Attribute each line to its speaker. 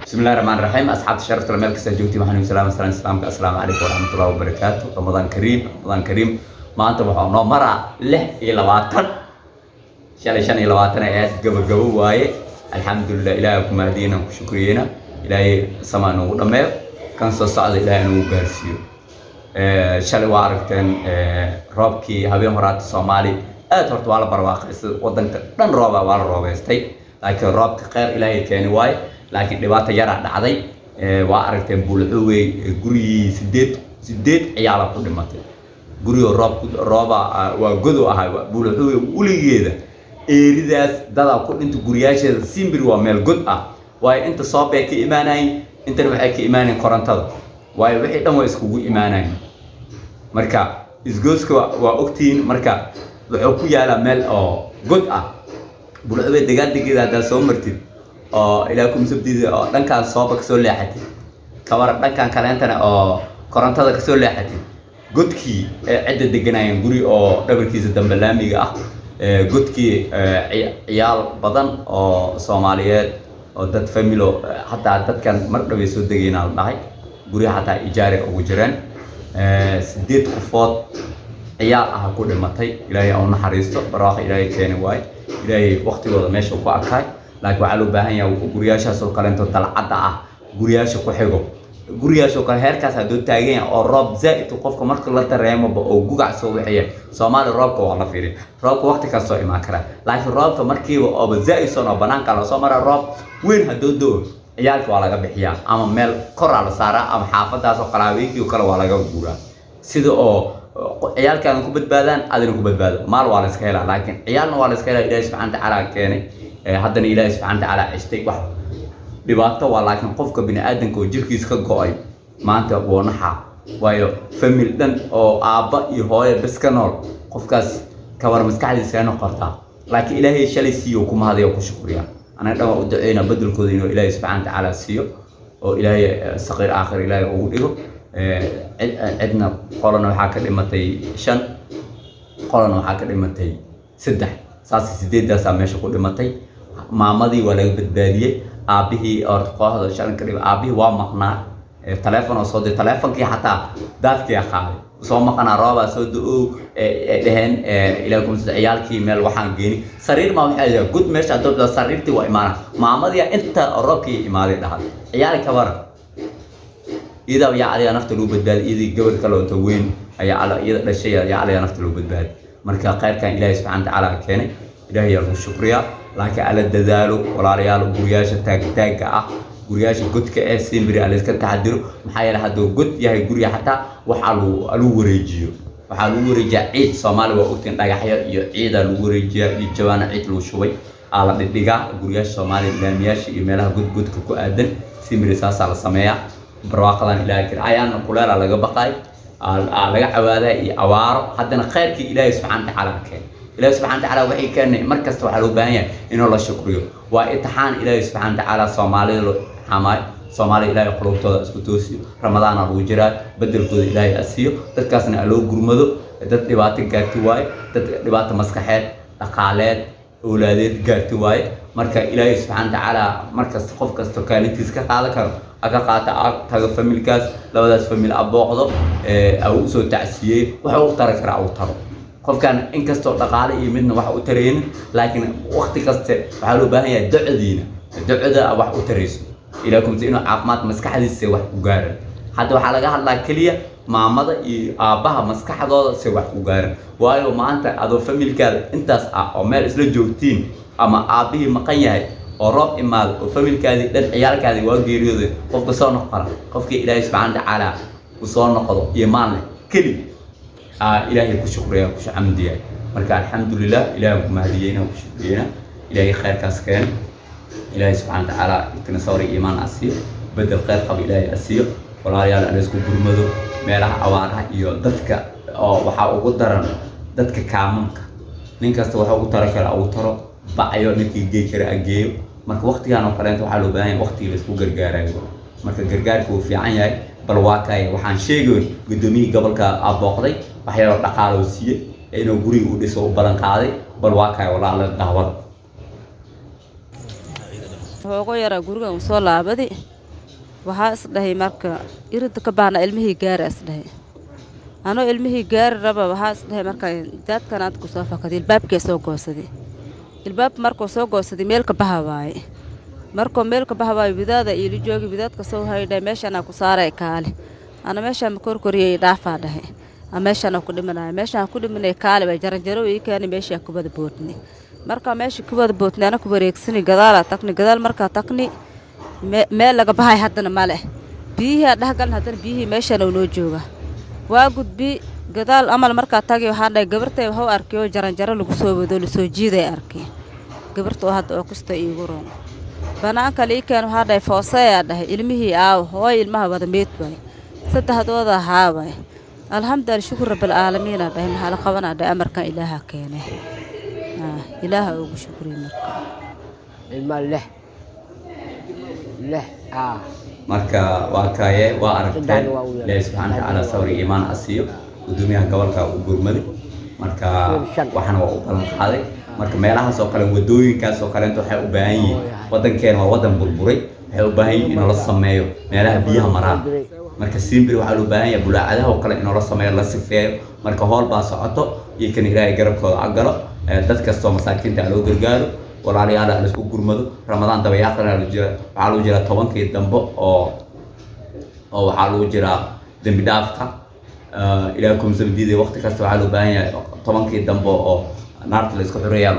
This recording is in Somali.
Speaker 1: بسم الله الرحمن الرحيم أصحاب الشرف الملك سجوتي محمد السلام عليكم ورحمة الله وبركاته رمضان كريم ما أنت بحنا مرة له إلى واتر شان إلى واتر آيات قبل واي الحمد لله إلهكم هدينا وشكرينا إلهي سمعنا ودمه كان صعد إلهي نوجارسيو شال وعرفتن رابكي هبي مرات الصومالي أترت على برواق ودن دن رابع وعلى رابع استي لكن رابك خير إلهي كان واي لكن دبعت يرى دعدي وعرفتن بولعوي جري سديت عيال كل ماتي جري رابع وجدوا هاي بولعوي وليجيده إيرداس دادا كل أنت جرياش سيمبر ومال جدء واي أنت صابك إيمانين أنت نوعك إيمان قرنتها واي وحيد ما يسكو إيمانين مركا إسقوسك وأكتين مركا وحكي على مال جدء بولعوي دجاج كده ده سومرتي إلهكم سبتي دان كان صابك سول لحتي كبر دان كان كلانتنا قرنتها كسول لحتي جدكي عدة دجناين جري دبر كيس الدمبلامي جدكي عيال بدن صوماليات dad family حتى dadkan mar dhaw soo dagayna dhahay guri xataa ijaare ugu jireen 8 qofood ayaa ku dhimatay ilaahay oo naxariisto barwaaqo ilaahay keenay waay ilaahay waqtigooda meesha ku arkay laakiin waxa loo baahan yahay guriyaashaas oo kale inta dalcada guriyaasha ku xigo guriyaasha kale heerkaas hadoo taagan oo roob zaid qofka marka la dareemo oo gugac soo wixiya Soomaali roobka waa la fiirin roobka waqti kasto imaan kara laakiin roobka markiiba oo zaid soo banaanka la soo mara roob وين هدودو عيالك ولا جبحيا أما مال كرة على سارة أما حافظة سو قراويكي وكلا ولا جبورا سيدو عيالك أنا كوبت بدن أدنى كوبت بدن مال ولا سكيلا لكن عيالنا ولا سكيلا إذا سبحانه تعالى كاني حتى إذا سبحانه تعالى اشتيك واحد بباطة ولكن قفك بني آدم كوجيك يسكت قاي ما أنت ونحا ويا فميل دن أو أبا يهوي بس كنول قفكاس كبر مسكحة سكانه قرطا لكن إلهي شلي سيوكم هذا يوكو شكريا أنا لو أدعينا بدل كودينو إلهي سبحانه وتعالى سيو أو إلهي صغير آخر إلهي أقوله عندنا قرنا وحاكر إمتى شن قرنا وحاكر إمتى سدح ساسي سديد ده سامش كل إمتى ما ماضي ولا بدبادية أبيه أرتقاه هذا شان كريم أبيه ومقنا تلفون أصود تلفون كي حتى دات كي أخاله وصوم كنا رابع سودو دهن إلهكم عيال كي مال وحان جيني سرير ما بحاجة قد مش عدو سرير تي وإيمانه ما ماضي أنت أراكي إيمانه ده عيال كبر إذا يا علي نفط لو بدال إذا قبل كلو توين يا على إذا الشيء يا علي نفط لو بدال مركا خير كان إلهي سبحانه وتعالى كان إلهي يرجو الشكريا لكن على الدلال ولا ريال وبرياش تاج guriyaasha godka ee Simbiri la iska taxadiro maxay yiraahdo god yahay guriga xataa waxa lagu wareejiyo ciid Soomaali waa ogtiin dhagaxyo iyo ciid lagu wareejiyo iyo jawaana ciid lagu shubay ala dhiga guriyaasha Soomaali laamiyaasha iyo meelaha godka ku aadan Simbiri saasa la sameeyaa barwaaqadan ilaahay ayaan kulaala laga baqay laga cawaada iyo awaaro haddana khayrkii ilaahay subhanahu wa ta'ala keen إلهي سبحانه وتعالى وحي كان مركز وحلو بانيا إنه الله شكريه وإتحان إلهي سبحانه وتعالى صومالي إلهي قلوبته اسكتوسي رمضان الوجرة بدل كود إلهي أسيو تتكاسنا ألو قرمدو تتلبات قارتواي تتلبات مسكحات أقالات أولادات قارتواي مركز إلهي سبحانه وتعالى مركز تقف كستوكاليتيس كقالة كرم أكا قاطع تاغ فميل كاس لو داس فميل أبوغضو أو سو تعسيه وحو ترك رأو ترو قف كان إن كستو دقالة يمدنا وحو ترين لكن وقت كست وحلو باهي دعدينا دعدا وحو تريسو إلهكم زينو عقمات مسكحة دي وح وقارن حتى وحلقها الله كلية مع مدى آبها مسكحة دو سوح وقارن وايو ما أنت أدو فميل كاد أنت أو مال إسلو جوتين أما آبه مقنية ورب إمال وفميل كاد دل عيال كاد واقيريو دي قف بصور نقرأ قف كي إلهي سبحانه وتعالى وصور نقضو يمان كلي إلهي كشكريا كش عمديا مركا الحمد لله إلهي مهدينا وكشكرينا إلهي خير كاسكين إلهي سبحانه وتعالى يتنصوري إيمان أسير بدل خير قبل إلهي أسير ولا ريال أنسكو برمدو ميلها أوارها إيو دتك وحا أقدرن دتك كامنك نينكاست وحا أقدرك أو ترى بعيو نكي جيكرا أجيو مركا وقتي أنا قرأت وحالو باين وقتي لسكو قرقارا مركا قرقارك وفي عيني balwaakay waxaan sheegay gudoomiye gobolka Abooqday waxyaalo dhaqaale siiyay inuu guriga u dhiso u balan qaaday balwaakay walaal daawad
Speaker 2: hoogo yara guriga soo laabadi waxaa isdhahay marka irinta ka baahna ilmihii gaara isdhahay anoo ilmihii gaari raba waxaa isdhahay marka daadkan aad ku soo fakaday ilbaabkee soo goosaday ilbaab markuu soo goosaday meelka baha waaye markuu meelka baha waaye widaada iili joogi widaadka soo haydhay meeshaanaa ku saaray kaale ana meeshaan ma korkoriyay dhaafaa dhahay meeshaanaa ku dhimanaya meeshaan ku dhimanay kaale bay jaranjaro ii keeni meeshaa ku wada boodnay marka meesha ku wada boodnay ana ku wareegsani gadaalaa tagni gadaal markaa tagni meel laga bahay haddana ma leh biyihii dhahgalna haddana biyihii meeshaan uu noo jooga waa gudbi gadaal amal markaa tagi waxaan dhahay gabartay waxu arkay oo jaranjaro lagu soo wado lasoo jiiday arkay gabarta oo hadda oo kasta iigu roon banaanka liikeen waxaa dhahay fooseyaa dhahay ilmihii aaw hooy ilmaha wada meed waay saddexdooda ahaa waay alxamdulilah shukur rabbilcaalamiina dhahay maxaa la qabanaa dhahay amarkan ilaaha keenay ilaaha ugu shukriy marka
Speaker 3: ilma leh
Speaker 1: marka waa kaaye waa aragteen ilaahay subxaana watacaala sabri iimaan asiiyo gudoomiyaha gobolka u gurmaday marka waxana waa u ballan qaaday marka meelahaas oo kale wadooyinkaas oo kale inta waxay u baahan yihiin wadankeena waa wadan burburay waxay u baahan yihiin in la sameeyo meelaha biyaha maraan marka siimbir waxaa loo baahan yahay bulaacadaha oo kale in la sameeyo la sifeeyo marka hool baa socoto iyo kan ilaahay garabkooda agalo dad kastoo masaakiinta loo gargaaro walaalayaal la isku gurmado ramadaan dabayaaqana waxaa lagu jiraa 10kii dambe oo waxaa lagu jiraa dambi dhaafka ilaahay kum samdiiday waqti kasta waxaa loo baahan yahay 10kii dambe oo naarta la isku xureeyaa